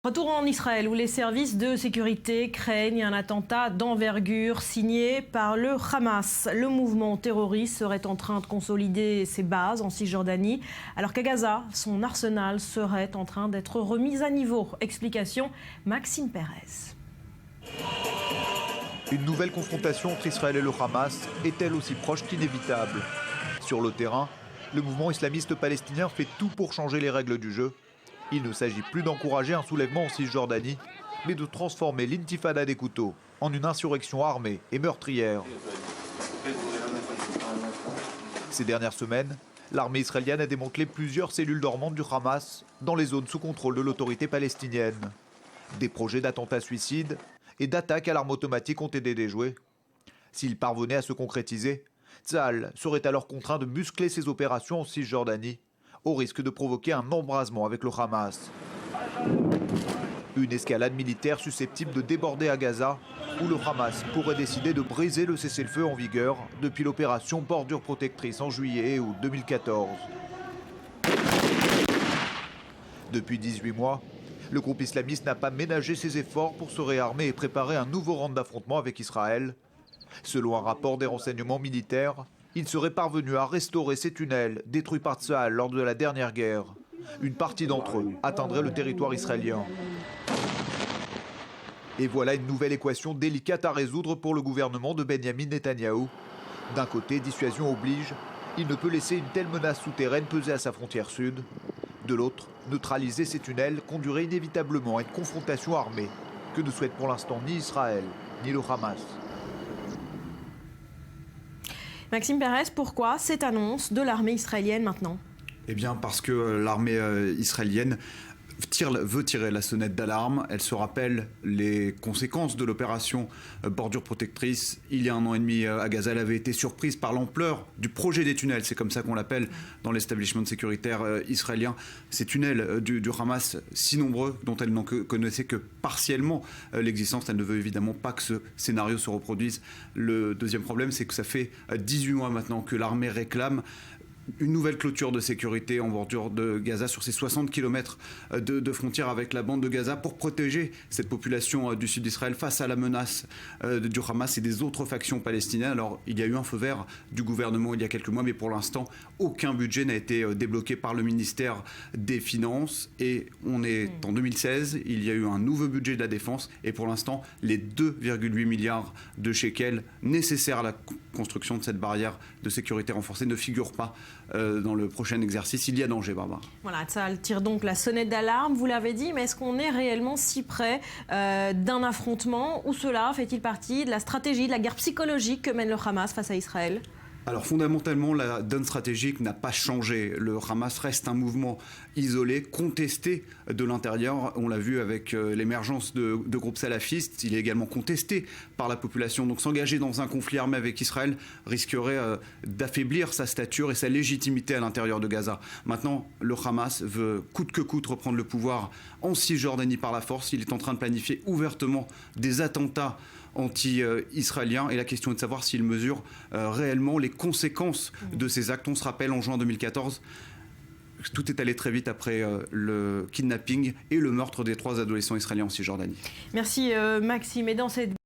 Retour en Israël où les services de sécurité craignent un attentat d'envergure signé par le Hamas. Le mouvement terroriste serait en train de consolider ses bases en Cisjordanie, alors qu'à Gaza, son arsenal serait en train d'être remis à niveau. Explication, Maxime Perez. Une nouvelle confrontation entre Israël et le Hamas est-elle aussi proche qu'inévitable? Sur le terrain, le mouvement islamiste palestinien fait tout pour changer les règles du jeu. Il ne s'agit plus d'encourager un soulèvement en Cisjordanie, mais de transformer l'intifada des couteaux en une insurrection armée et meurtrière. Ces dernières semaines, l'armée israélienne a démantelé plusieurs cellules dormantes du Hamas dans les zones sous contrôle de l'autorité palestinienne. Des projets d'attentats suicides et d'attaques à l'arme automatique ont été déjoués. S'ils parvenaient à se concrétiser, Tsahal serait alors contraint de muscler ses opérations en Cisjordanie, au risque de provoquer un embrasement avec le Hamas. Une escalade militaire susceptible de déborder à Gaza, où le Hamas pourrait décider de briser le cessez-le-feu en vigueur depuis l'opération Bordure Protectrice en juillet et août 2014. Depuis 18 mois, le groupe islamiste n'a pas ménagé ses efforts pour se réarmer et préparer un nouveau round d'affrontement avec Israël. Selon un rapport des renseignements militaires, il serait parvenu à restaurer ces tunnels détruits par Tsahal lors de la dernière guerre. Une partie d'entre eux atteindrait le territoire israélien. Et voilà une nouvelle équation délicate à résoudre pour le gouvernement de Benyamin Netanyahou. D'un côté, dissuasion oblige, il ne peut laisser une telle menace souterraine peser à sa frontière sud. De l'autre, neutraliser ces tunnels conduirait inévitablement à une confrontation armée que ne souhaite pour l'instant ni Israël ni le Hamas. Maxime Perez, pourquoi cette annonce de l'armée israélienne maintenant? Eh bien parce que l'armée israélienne veut tirer la sonnette d'alarme. Elle se rappelle les conséquences de l'opération Bordure Protectrice. Il y a 1 an et demi à Gaza, elle avait été surprise par l'ampleur du projet des tunnels. C'est comme ça qu'on l'appelle dans l'establishment sécuritaire israélien. Ces tunnels du Hamas, si nombreux, dont elle n'en connaissait que partiellement l'existence. Elle ne veut évidemment pas que ce scénario se reproduise. Le deuxième problème, c'est que ça fait 18 mois maintenant que l'armée réclame une nouvelle clôture de sécurité en bordure de Gaza sur ces 60 km de frontière avec la bande de Gaza pour protéger cette population du sud d'Israël face à la menace du Hamas et des autres factions palestiniennes. Alors il y a eu un feu vert du gouvernement il y a quelques mois, mais pour l'instant aucun budget n'a été débloqué par le ministère des Finances et on est en 2016, il y a eu un nouveau budget de la défense et pour l'instant les 2,8 milliards de shekels nécessaires à la construction de cette barrière de sécurité renforcée ne figurent pas dans le prochain exercice. Il y a danger, Barbara. Voilà, Tsahal tire donc la sonnette d'alarme, vous l'avez dit, mais est-ce qu'on est réellement si près d'un affrontement ou cela fait-il partie de la stratégie, de la guerre psychologique que mène le Hamas face à Israël ? Alors fondamentalement, la donne stratégique n'a pas changé. Le Hamas reste un mouvement isolé, contesté de l'intérieur. On l'a vu avec l'émergence de groupes salafistes. Il est également contesté par la population. Donc s'engager dans un conflit armé avec Israël risquerait d'affaiblir sa stature et sa légitimité à l'intérieur de Gaza. Maintenant, le Hamas veut coûte que coûte reprendre le pouvoir en Cisjordanie par la force. Il est en train de planifier ouvertement des attentats anti-israéliens et la question est de savoir s'il mesure réellement les conséquences de ces actes. On se rappelle en juin 2014, tout est allé très vite après le kidnapping et le meurtre des 3 adolescents israéliens en Cisjordanie. Merci Maxime. Et dans cette